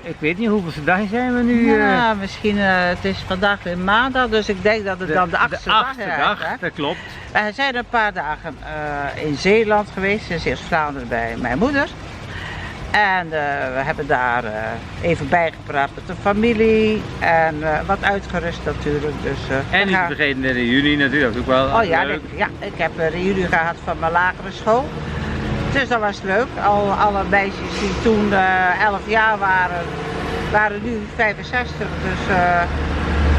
Ik weet niet hoeveelste dag zijn we nu. Ja, misschien, het is vandaag weer maandag, dus ik denk dat het dan de achtste dag is. Dag, dat klopt. We zijn een paar dagen in Zeeland geweest, in Zeeuws-Vlaanderen bij mijn moeder. En we hebben daar even bijgepraat met de familie en wat uitgerust natuurlijk. Dus, en niet vergeten de reunie natuurlijk, ook wel oh ja, leuk. Ik heb een reunie gehad van mijn lagere school. Dus dat was leuk. Alle meisjes die toen 11 jaar waren nu 65.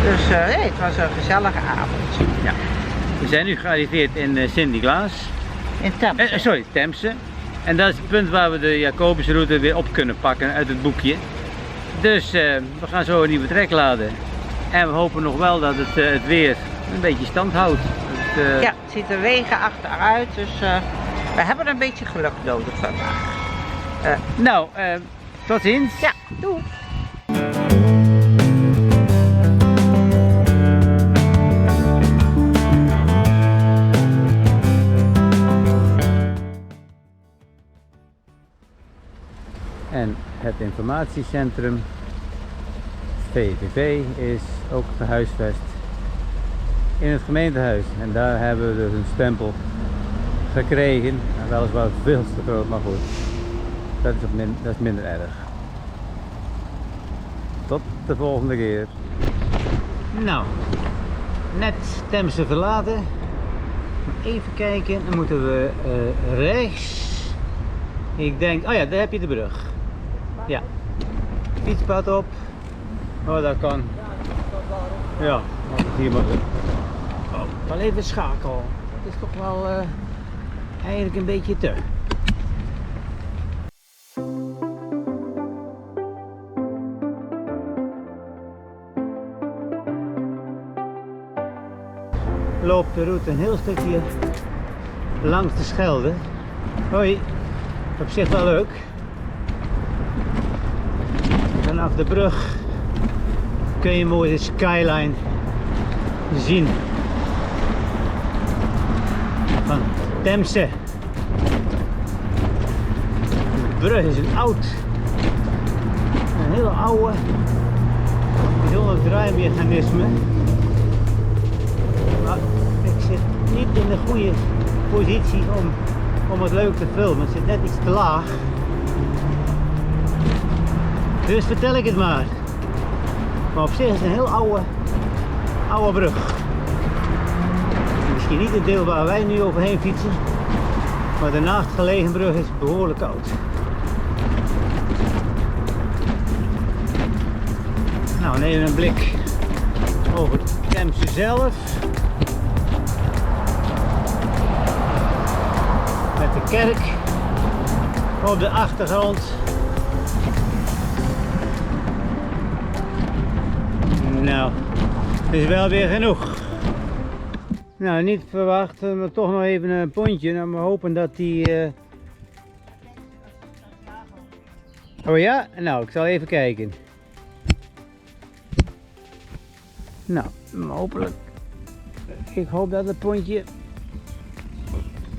Dus het was een gezellige avond. Ja. We zijn nu gearriveerd in Sint-Niklaas. In Temse. Sorry, Temse. En dat is het punt waar we de Jacobusroute weer op kunnen pakken uit het boekje. Dus we gaan zo een nieuwe trek laden. En we hopen nog wel dat het weer een beetje stand houdt. Ja, het ziet er wegen achteruit, dus we hebben een beetje geluk nodig vandaag. Tot ziens. Ja, doei. En het informatiecentrum VVV is ook gehuisvest in het gemeentehuis. En daar hebben we dus een stempel gekregen. En weliswaar veel te groot, maar goed. Dat is minder erg. Tot de volgende keer. Nou, net Temse verlaten. Even kijken, dan moeten we rechts. Ik denk, oh ja, daar heb je de brug. Ja, fietspad op. Oh, dat kan. Ja, mag ik hier maar. Oh, wel even schakelen. Dat is toch wel eigenlijk een beetje te. Loopt de route een heel stukje langs de Schelde. Hoi, op zich wel leuk. Vanaf de brug kun je mooi de skyline zien van Temse. De brug is een hele oude, bijzonder draaimechanisme. Maar ik zit niet in de goede positie om het leuk te filmen. Het zit net iets te laag. Dus vertel ik het maar. Maar op zich is het een heel oude brug. Misschien niet het deel waar wij nu overheen fietsen. Maar de naastgelegen brug is behoorlijk oud. Nou, neem een blik over Temse zelf. Met de kerk op de achtergrond. Nou, het is wel weer genoeg. Nou, niet verwacht, maar toch nog even een pontje. Nou, we hopen dat die... Oh ja? Nou, ik zal even kijken. Nou, hopelijk. Ik hoop dat het pontje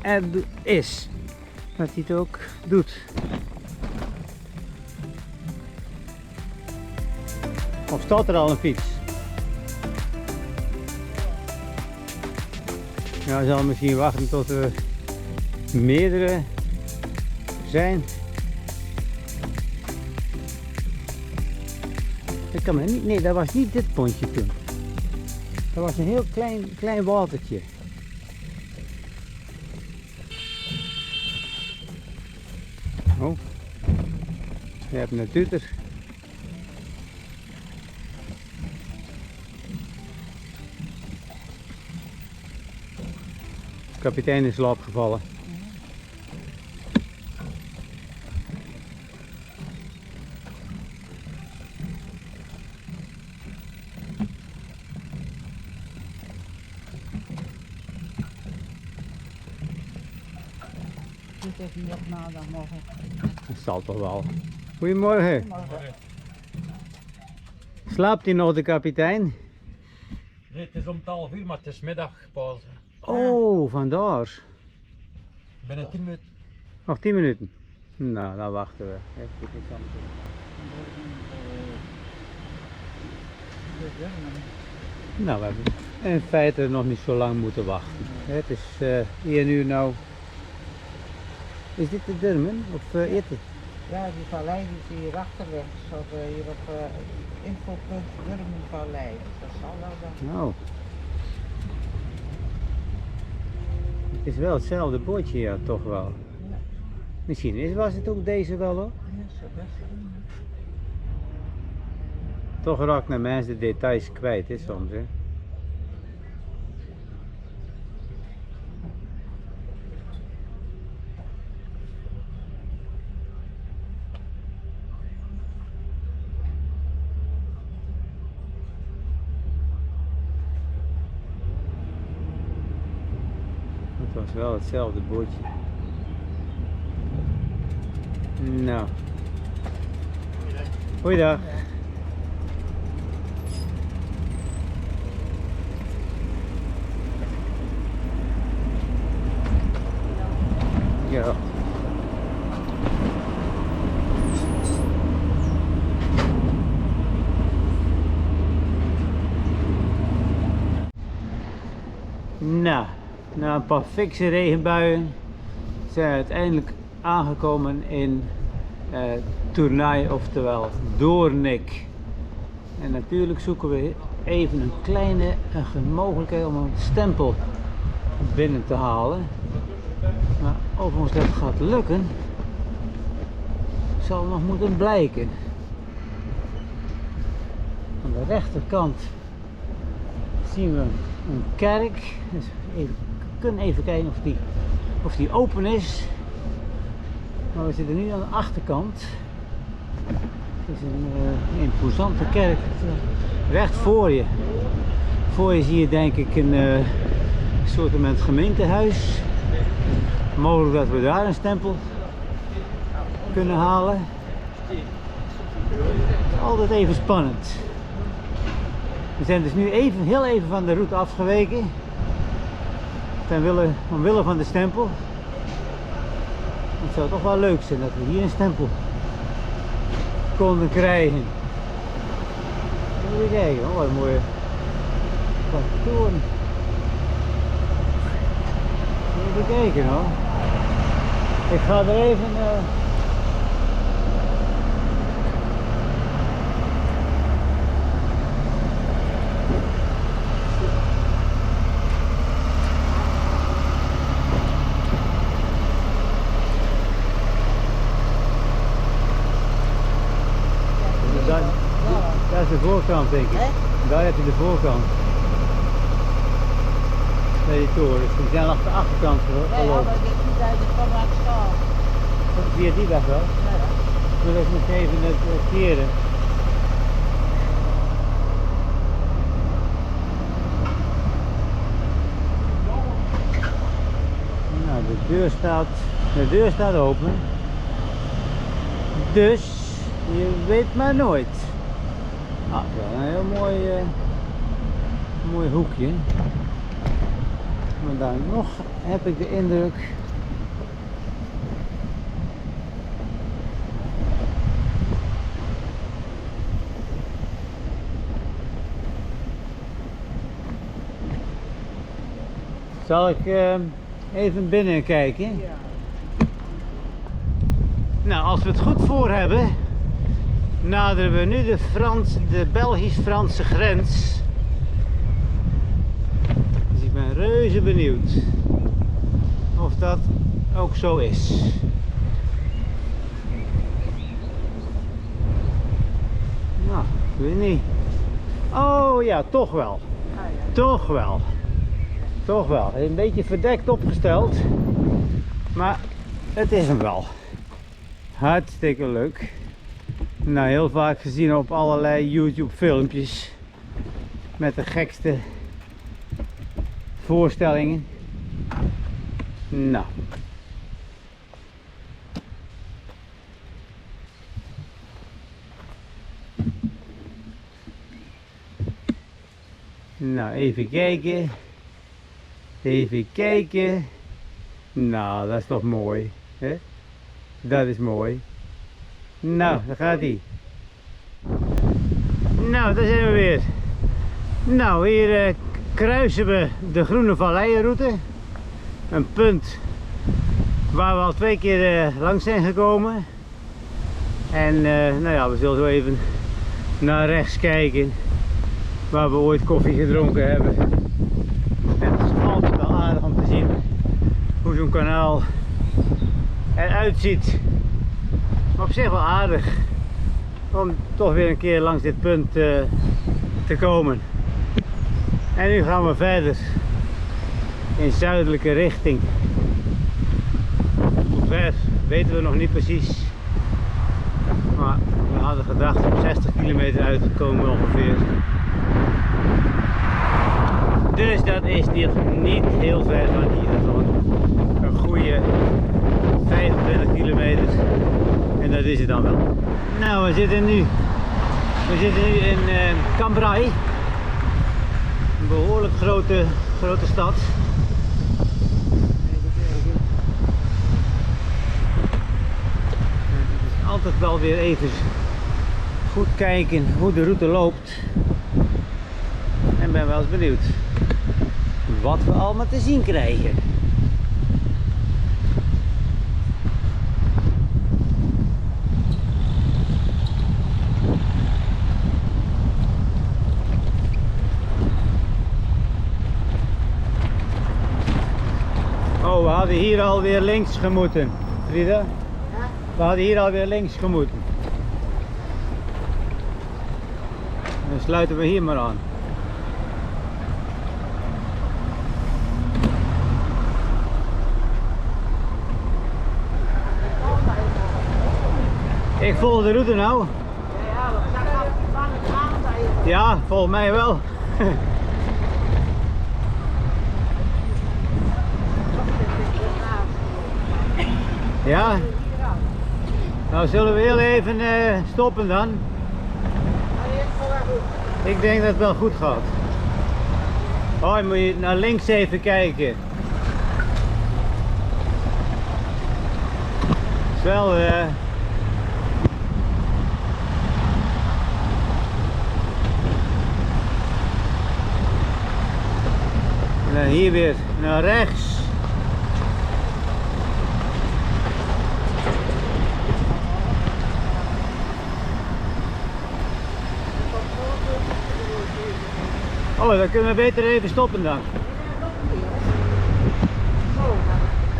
er is. Dat hij het ook doet. Of staat er al een fiets? Ja, zal misschien wachten tot er meerdere zijn. Ik kan me niet, nee, dat was niet dit pontje toen. Dat was een heel klein watertje. Oh, we hebben een tutor. De kapitein is in slaap gevallen. Dit is niet op maandagmorgen. Dat zal toch wel. Goedemorgen. Goedemorgen. Slaapt hij nog, de kapitein? Nee, het is om 12 uur, maar het is middagpauze. Oh, vandaar. Binnen 10 minuten. Nog 10 minuten. Nou, dan wachten we. Even iets anders doen. Nou, we hebben in feite nog niet zo lang moeten wachten. Het is 1 uur nou. Is dit de Durmen of Itte? Ja, die vallei die zie je achterrechts, of hier op infopunt Durmenvallei. Dat zal wel dan. Nou. Het is wel hetzelfde bordje, ja, toch wel. Ja. Misschien was het ook deze wel hoor. Ja, zo best wel. Toch raakt naar mensen de details kwijt, hè, soms. Hè. Het was wel hetzelfde bordje. Nou. Goeiedag. Ja. Nou, na een paar fikse regenbuien zijn we uiteindelijk aangekomen in Tournai, oftewel Doornik. En natuurlijk zoeken we even een kleine mogelijkheid om een stempel binnen te halen. Maar of ons dat gaat lukken, zal nog moeten blijken. Aan de rechterkant zien we een kerk. Dus we kunnen even kijken of die open is. Maar we zitten nu aan de achterkant. Het is een imposante kerk. Recht voor je. Voor je zie je denk ik een soort gemeentehuis. Mogelijk dat we daar een stempel kunnen halen. Het is altijd even spannend. We zijn dus nu heel even van de route afgeweken. Omwille van de stempel. Het zou toch wel leuk zijn dat we hier een stempel konden krijgen. Even kijken, oh, wat een mooie kantoor. Even kijken hoor. Ik ga er even. Dat is de voorkant denk ik. Daar heb je de voorkant. Bij die torens. Die zijn langs de achterkant gelopen. Ja, maar dit is niet uit de Formaatstraat. Via die weg wel. Ja. Ik wil even nog even het keren. Nou, de deur staat open. Dus je weet maar nooit. Ah, wel een heel mooi hoekje. Maar daar nog heb ik de indruk zal ik even binnen kijken. Ja. Nou, als we het goed voor hebben, naderen we nu de Belgisch-Franse grens. Dus ik ben reuze benieuwd of dat ook zo is. Nou, ik weet niet. Oh ja, toch wel. Toch wel. Toch wel. Een beetje verdekt opgesteld. Maar het is hem wel. Hartstikke leuk. Nou, heel vaak gezien op allerlei YouTube filmpjes. Met de gekste voorstellingen. Nou. Nou, even kijken. Even kijken. Nou, dat is toch mooi. Hè? Dat is mooi. Nou, daar gaat hij. Nou, daar zijn we weer. Nou, hier kruisen we de Groene Valleienroute. Een punt waar we al 2 keer langs zijn gekomen. En nou ja, we zullen zo even naar rechts kijken. Waar we ooit koffie gedronken hebben. En het is altijd wel aardig om te zien hoe zo'n kanaal eruit ziet. Maar op zich wel aardig om toch weer een keer langs dit punt te komen. En nu gaan we verder in zuidelijke richting. Hoe ver weten we nog niet precies. Maar we hadden gedacht op 60 kilometer uit te komen ongeveer. Dus dat is niet heel ver van hier. Gewoon een goede 25 kilometer. En dat is het dan wel. Nou, we zitten nu in Cambrai. Een behoorlijk grote stad. Even kijken. Het is altijd wel weer even goed kijken hoe de route loopt. En ben wel eens benieuwd wat we allemaal te zien krijgen. Oh, we hadden hier alweer links gemoeten. Frida? Ja? We hadden hier alweer links gemoeten. Dan sluiten we hier maar aan. Ik volg de route nou. Ja, volgens mij wel. Ja. Nou, zullen we heel even stoppen dan? Ik denk dat het wel goed gaat. Oh, dan moet je naar links even kijken. Het is wel en dan hier weer naar rechts. Oh, dan kunnen we beter even stoppen dan.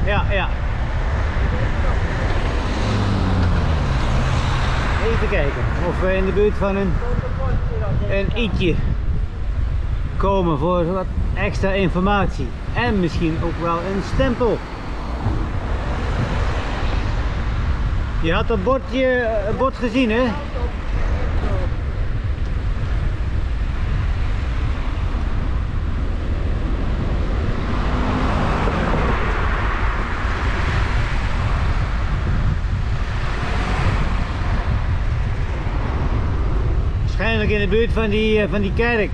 Ja, ja. Even kijken of we in de buurt van een i'tje komen voor wat extra informatie. En misschien ook wel een stempel. Je had dat bord gezien, hè? Waarschijnlijk in de buurt van die kerk.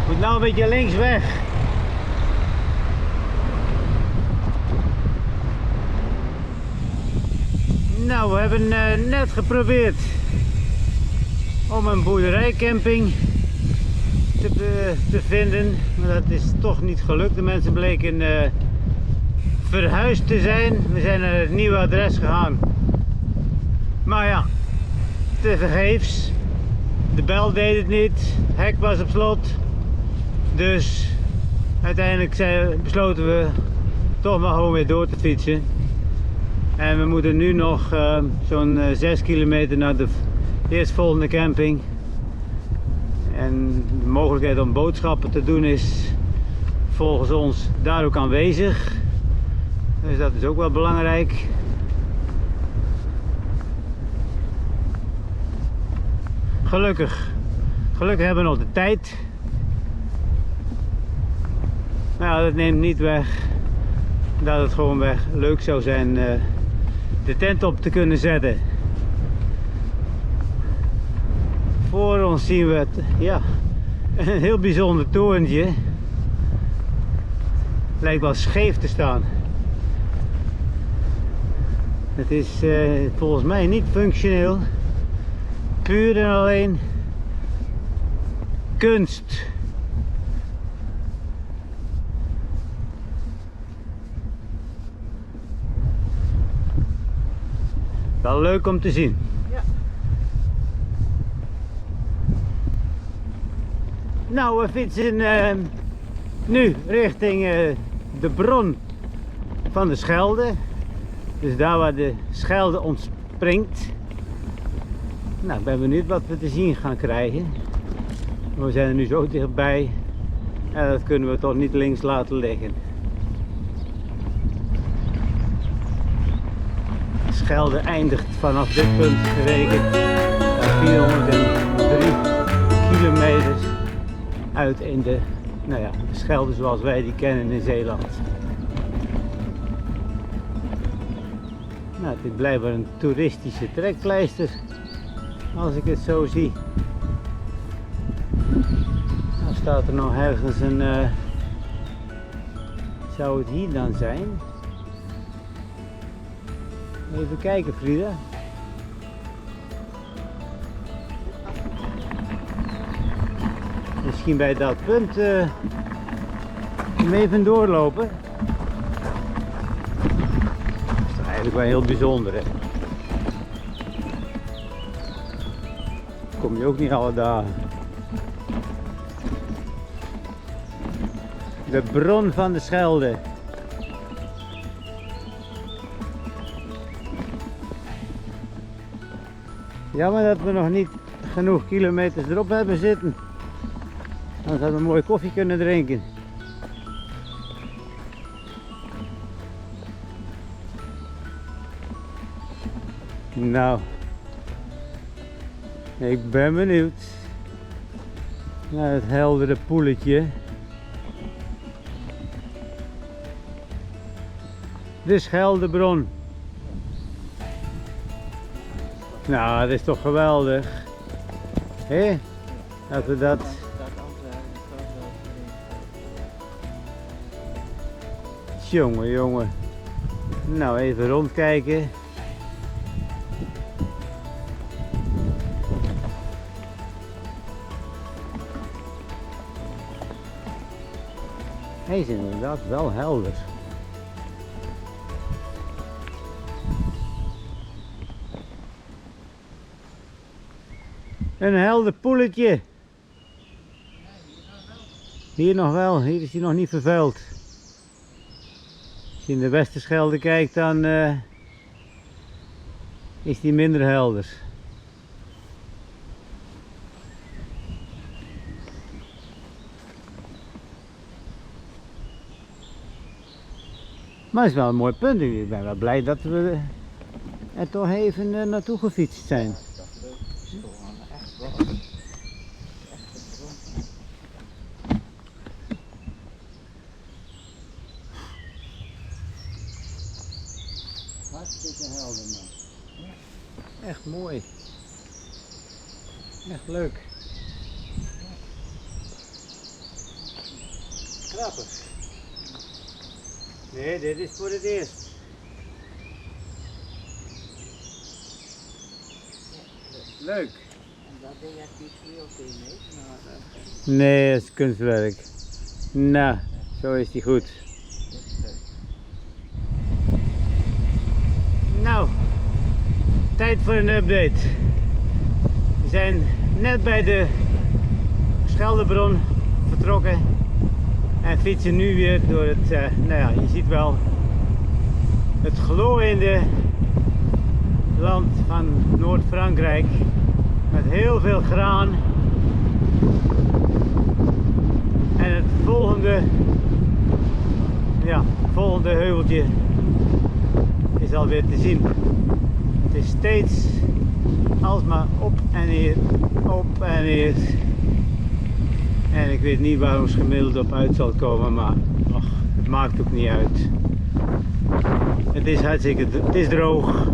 Moet nou een beetje links weg. Nou, we hebben net geprobeerd om een boerderijcamping te vinden, maar dat is toch niet gelukt. De mensen bleken verhuisd te zijn. We zijn naar het nieuwe adres gegaan. Maar ja, tevergeefs. De bel deed het niet, het hek was op slot. Dus uiteindelijk besloten we toch maar gewoon weer door te fietsen. En we moeten nu nog zo'n 6 kilometer naar de eerstvolgende camping. En de mogelijkheid om boodschappen te doen is volgens ons daar ook aanwezig. Dus dat is ook wel belangrijk. Gelukkig hebben we nog de tijd. Maar ja, dat neemt niet weg dat het gewoon leuk zou zijn de tent op te kunnen zetten. Voor ons zien we ja, een heel bijzonder torentje. Lijkt wel scheef te staan. Het is volgens mij niet functioneel. Puur en alleen kunst. Wel leuk om te zien. Ja. Nou, we fietsen nu richting de bron van de Schelde. Dus daar waar de Schelde ontspringt. Nou, ik ben benieuwd wat we te zien gaan krijgen. We zijn er nu zo dichtbij. En dat kunnen we toch niet links laten liggen. De Schelde eindigt vanaf dit punt gerekend 403 kilometer uit in de, nou ja, de Schelde zoals wij die kennen in Zeeland. Nou, het is blijkbaar een toeristische trekpleister, als ik het zo zie. Dan staat er nog ergens een, zou het hier dan zijn? Even kijken, Frida. Misschien bij dat punt even doorlopen. Dat is toch eigenlijk wel heel bijzonder, hè? Kom je ook niet alle dagen. De bron van de Schelde. Jammer dat we nog niet genoeg kilometers erop hebben zitten. Dan hadden we een mooie koffie kunnen drinken. Nou, ik ben benieuwd naar het heldere poeletje. De Scheldebron. Nou, dat is toch geweldig. Hé? Dat we dat... Jongen, jongen. Nou, even rondkijken. Hij is inderdaad wel helder. Een helder poeletje. Hier nog wel, hier is hij nog niet vervuild. Als je in de Westerschelde kijkt, dan is die minder helder. Maar het is wel een mooi punt. Ik ben wel blij dat we er toch even naartoe gefietst zijn. Hartstikke helder, man. Echt mooi. Echt leuk. Grappig. Nee, dit is voor het eerst. Leuk. En dat deed je visueel mee? Nee, dat is kunstwerk. Nou, zo is die goed. Nou, tijd voor een update. We zijn net bij de Scheldebron vertrokken en fietsen nu weer door het, nou ja, je ziet wel het glooiende land van Noord-Frankrijk met heel veel graan. En het volgende heuveltje is alweer te zien. Het is steeds alsmaar op en neer, op en neer. En ik weet niet waar ons gemiddeld op uit zal komen, maar och, het maakt ook niet uit. Het is hartstikke, het is droog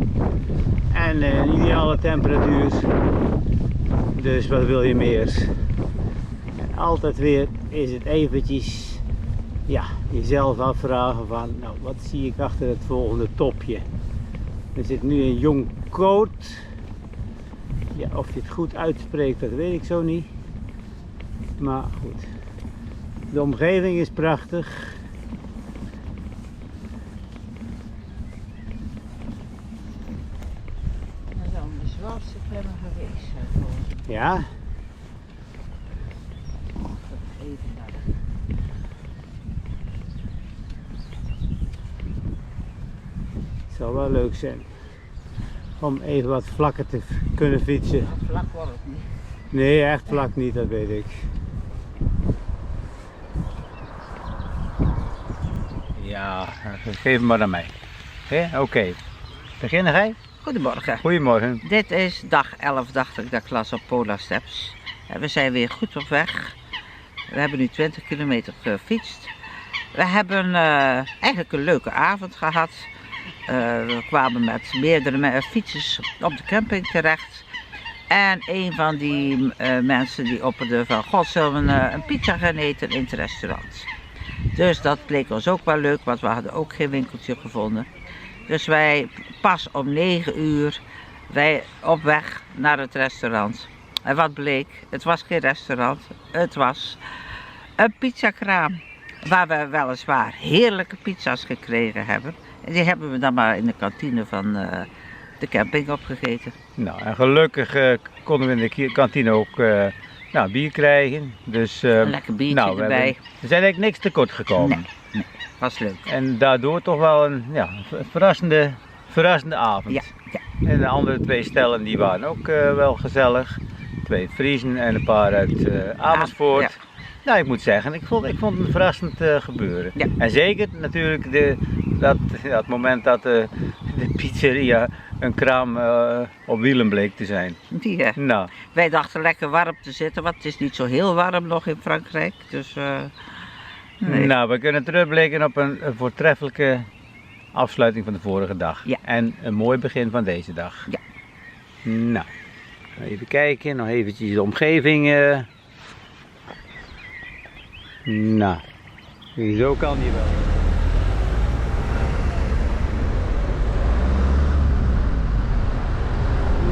en een ideale temperatuur. Dus wat wil je meer? En altijd weer is het eventjes, ja, jezelf afvragen van, nou, wat zie ik achter het volgende topje? We zitten nu in Joncoot. Ja, of je het goed uitspreekt, dat weet ik zo niet. Maar goed. De omgeving is prachtig. Dat zou de zwaarste klimmen geweest zijn. Ja, Even naar het zou wel leuk zijn. Om even wat vlakker te kunnen fietsen. vlak wordt het niet. Nee, echt vlak niet, dat weet ik. Ja, geef hem maar aan mij. Oké. Beginnen jij? Goedemorgen. Goedemorgen. Dit is dag 11, dacht ik, dat ik las op Polar Steps. We zijn weer goed op weg. We hebben nu 20 kilometer gefietst. We hebben eigenlijk een leuke avond gehad. We kwamen met meerdere fietsers op de camping terecht. En een van die mensen die opperde van, god, zullen we een pizza gaan eten in het restaurant. Dus dat bleek ons ook wel leuk, want we hadden ook geen winkeltje gevonden. Dus wij pas om 9 uur wij op weg naar het restaurant. En wat bleek? Het was geen restaurant, het was een pizzakraam. Waar we weliswaar heerlijke pizza's gekregen hebben. En die hebben we dan maar in de kantine van de camping opgegeten. Nou, en gelukkig konden we in de kantine ook bier krijgen. Dus, Een lekker biertje erbij. We zijn eigenlijk niks tekort gekomen. Nee, was leuk. En daardoor toch wel een verrassende avond. Ja. En de andere 2 stellen die waren ook wel gezellig. 2 Friezen en een paar uit Amersfoort. Ja. Nou, ik moet zeggen, ik vond het een verrassend gebeuren. Ja. En zeker natuurlijk dat moment dat de pizzeria een kraam op wielen bleek te zijn. Ja. Nou, Wij dachten lekker warm te zitten, want het is niet zo heel warm nog in Frankrijk. Dus, nee. nou, we kunnen terugblikken op een voortreffelijke afsluiting van de vorige dag. Ja. En een mooi begin van deze dag. Ja. Nou, even kijken, nog eventjes de omgeving. Nou, zo kan die wel.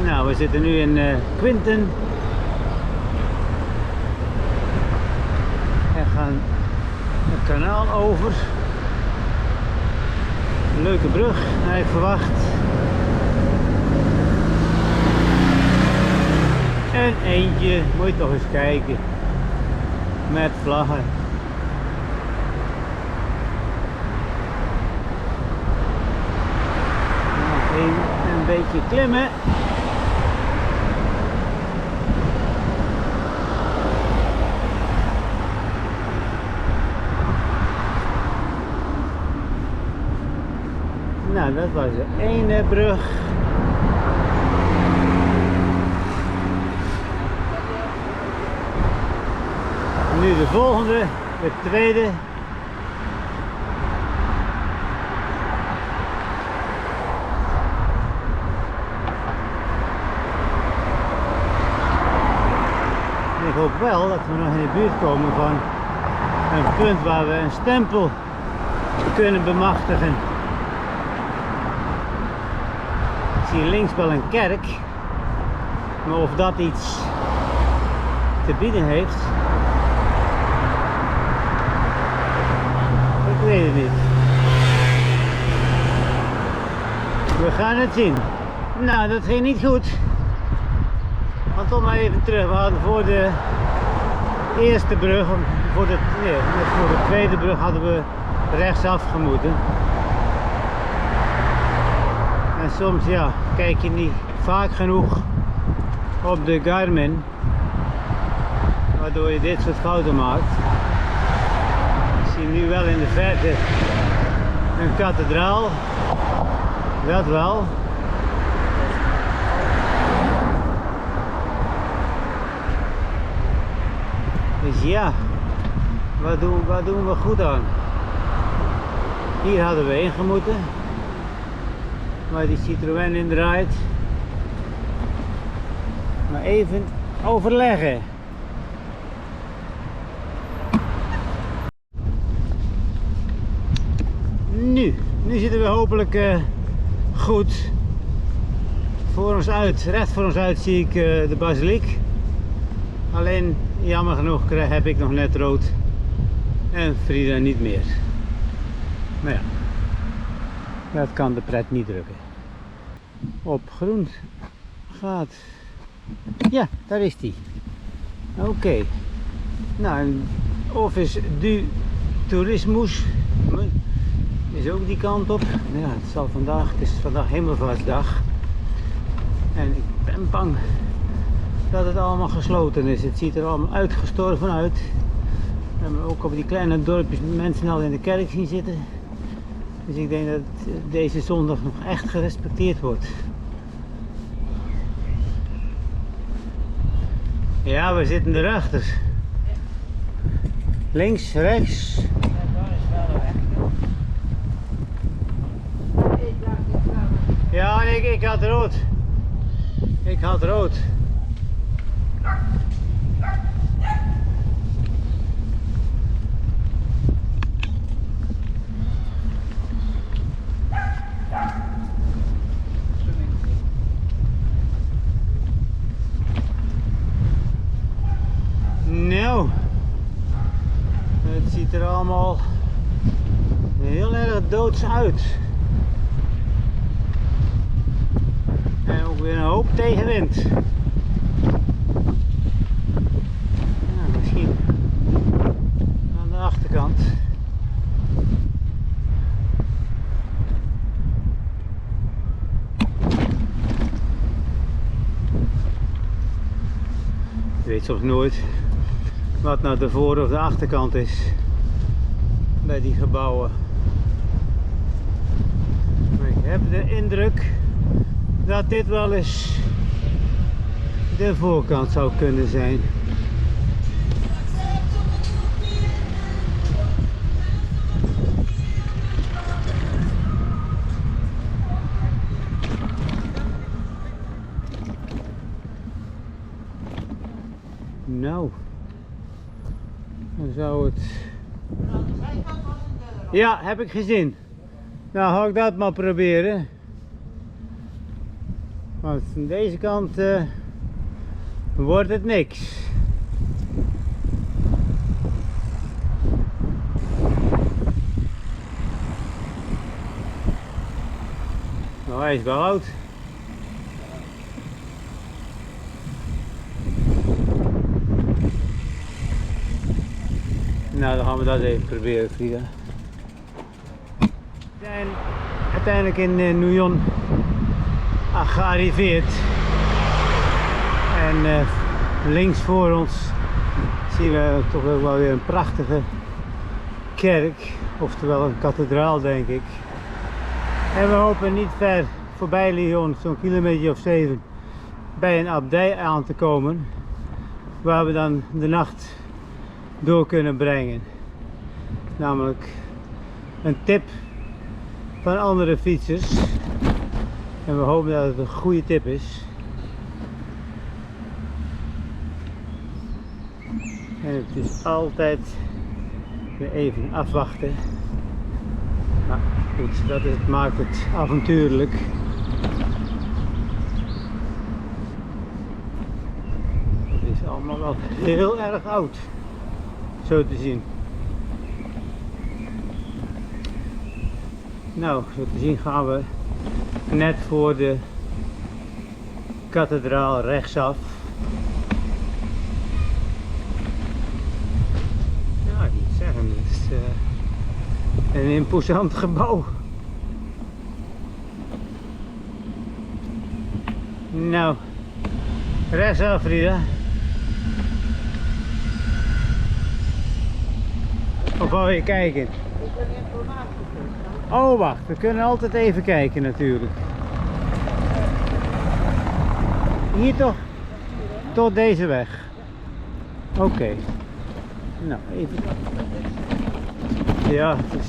Nou, we zitten nu in Quinten. En gaan het kanaal over. Een leuke brug, had ik verwacht. En eentje, moet je toch eens kijken. Met vlaggen. Nog een beetje klimmen. Nou, dat was de ene brug. Nu de volgende, de tweede. En ik hoop wel dat we nog in de buurt komen van een punt waar we een stempel kunnen bemachtigen. Ik zie links wel een kerk, maar of dat iets te bieden heeft, ik weet het niet. We gaan het zien. Nou, dat ging niet goed. Want toch maar even terug. We hadden voor de eerste brug, voor de tweede brug hadden we rechtsaf gemoeten. En soms ja, kijk je niet vaak genoeg op de Garmin, waardoor je dit soort fouten maakt. Ik zie nu wel in de verte een kathedraal, dat wel. Dus ja, wat doen we goed aan? Hier hadden we ingemoeten. Maar die Citroën indraait. Maar even overleggen. Nu zitten we hopelijk goed. voor ons uit, recht voor ons uit zie ik de basiliek. Alleen jammer genoeg heb ik nog net rood en Frida niet meer. Maar ja, dat kan de pret niet drukken. Op groen gaat. Ja, daar is die. Oké. Nou, en Office du Tourismus is ook die kant op. Ja, het is vandaag Hemelvaartsdag. En ik ben bang dat het allemaal gesloten is. Het ziet er allemaal uitgestorven uit. We hebben ook op die kleine dorpjes mensen al in de kerk zien zitten. Dus ik denk dat deze zondag nog echt gerespecteerd wordt. Ja, we zitten erachter. Links, rechts. Ja, ik had rood. Ik had rood. Nou, het ziet er allemaal heel erg doods uit. En ook weer een hoop tegenwind. Nou, misschien aan de achterkant. Je weet soms nooit wat nou de voor- of de achterkant is bij die gebouwen. Maar ik heb de indruk dat dit wel eens de voorkant zou kunnen zijn. Nou, dan zou het... Ja, heb ik gezien. Nou, ga ik dat maar proberen. Want aan deze kant wordt het niks. Nou, hij is wel oud. Nou, dan gaan we dat even proberen, Frida. We zijn uiteindelijk in Nuon gearriveerd. En links voor ons zien we toch ook wel weer een prachtige kerk. Oftewel een kathedraal, denk ik. En we hopen niet ver voorbij Lyon, zo'n kilometer of 7, bij een abdij aan te komen. Waar we dan de nacht door kunnen brengen. Namelijk een tip van andere fietsers. En we hopen dat het een goede tip is. En het is altijd weer even afwachten. Maar goed, maakt het avontuurlijk. Het is allemaal wel heel erg oud. Zo te zien. Nou, zo te zien gaan we net voor de kathedraal rechtsaf. Ja, ik moet zeggen, het is een imposant gebouw. Nou, rechtsaf, Frida. Of wou je kijken? Ik ben informatie. Oh, wacht, we kunnen altijd even kijken natuurlijk. Hier toch? Tot deze weg. Oké. Nou, even. Ja, het is...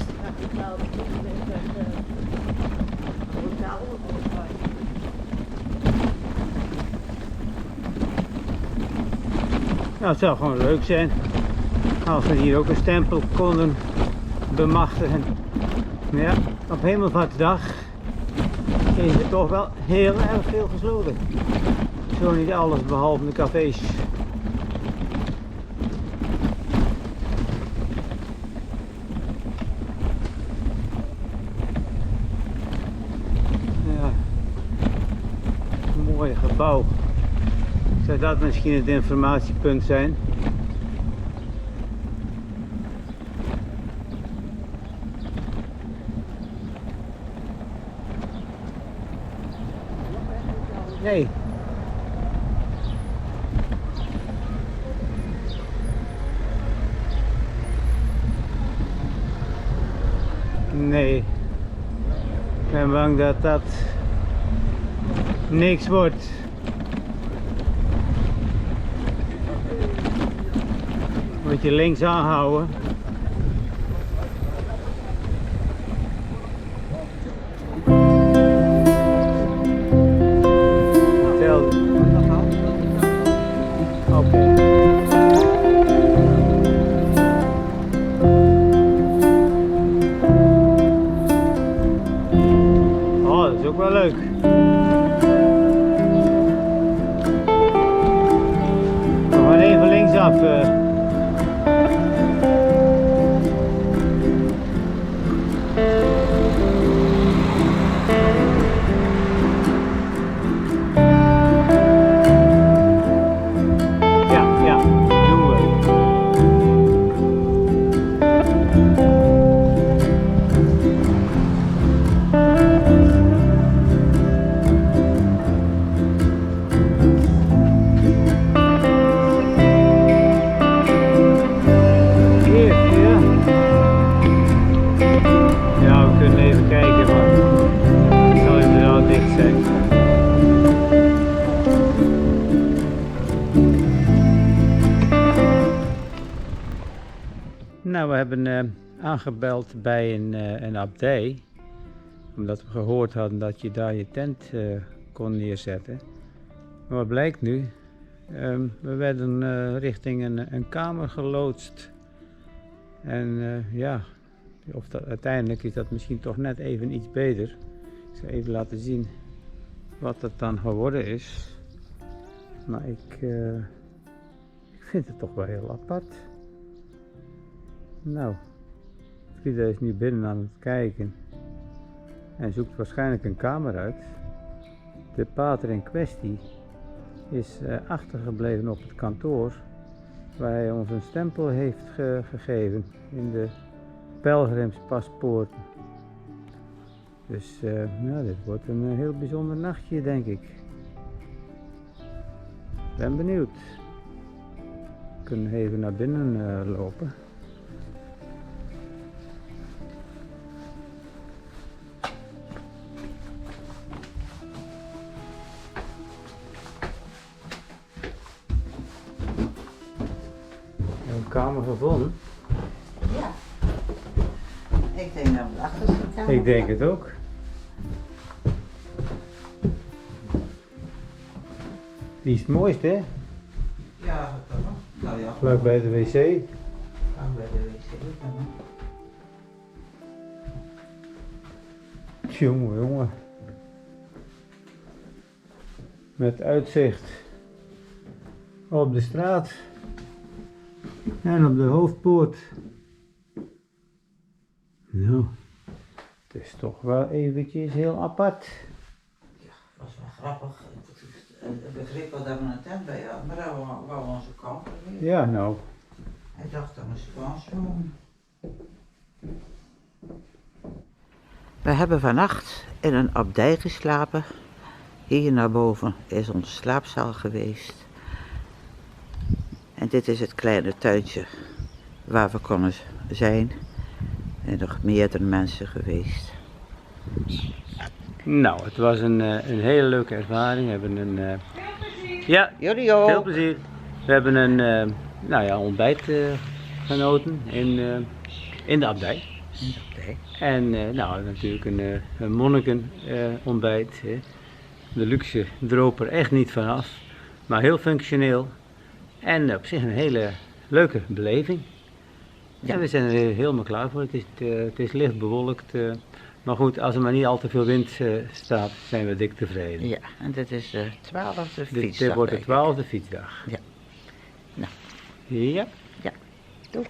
Nou, het zou gewoon leuk zijn als we hier ook een stempel konden bemachtigen. Ja, op Hemelvaartsdag is er toch wel heel erg veel gesloten. Zo niet alles behalve de cafés. Ja, een mooi gebouw. Zou dat misschien het informatiepunt zijn? Nee. Nee. Ik ben bang dat dat niks wordt. Moet je links aanhouden. Oké. Oh, dat is ook wel leuk. We gaan even linksaf. Nou, we hebben aangebeld bij een abdij, omdat we gehoord hadden dat je daar je tent kon neerzetten. Maar wat blijkt nu? We werden richting een kamer geloodst. En ja, uiteindelijk is dat misschien toch net even iets beter. Ik zal even laten zien wat het dan geworden is. Maar ik vind het toch wel heel apart. Nou, Frida is nu binnen aan het kijken en zoekt waarschijnlijk een kamer uit. De pater in kwestie is achtergebleven op het kantoor waar hij ons een stempel heeft gegeven in de pelgrimspaspoorten. Dus nou, dit wordt een heel bijzonder nachtje, denk ik. Ben benieuwd. We kunnen even naar binnen lopen. Kamer gevonden? Ja. Ik denk dat we achter de kamer. Ik denk het ook. Die is het mooiste, hè? Ja, dat kan wel. Nou ja. Vlak bij de wc. Gaan bij de wc, dat kan wel. Jongen. Met uitzicht op de straat. En op de hoofdpoort. Nou, het is toch wel eventjes heel apart. Ja, dat was wel grappig. Het begrip dat we een tent bij hadden, maar dat wou onze kamer weer. Ja, nou. Hij dacht dat we Spaans wonen. We hebben vannacht in een abdij geslapen. Hier naar boven is onze slaapzaal geweest. En dit is het kleine tuintje waar we konden zijn. En nog meerdere mensen geweest. Nou, het was een hele leuke ervaring. We hebben een... ja, Jullie ook. veel plezier. We hebben een nou ja, ontbijt genoten in de abdij. En nou, natuurlijk een monniken ontbijt. De luxe droop er echt niet vanaf. Maar heel functioneel. En op zich een hele leuke beleving. Ja, we zijn er helemaal klaar voor. Het is licht bewolkt. Maar goed, als er maar niet al te veel wind staat, zijn we dik tevreden. Ja, en dit is de 12e fietsdag. Dit wordt de denk ik. 12e fietsdag. Ja. Nou. Ja. Ja, doei.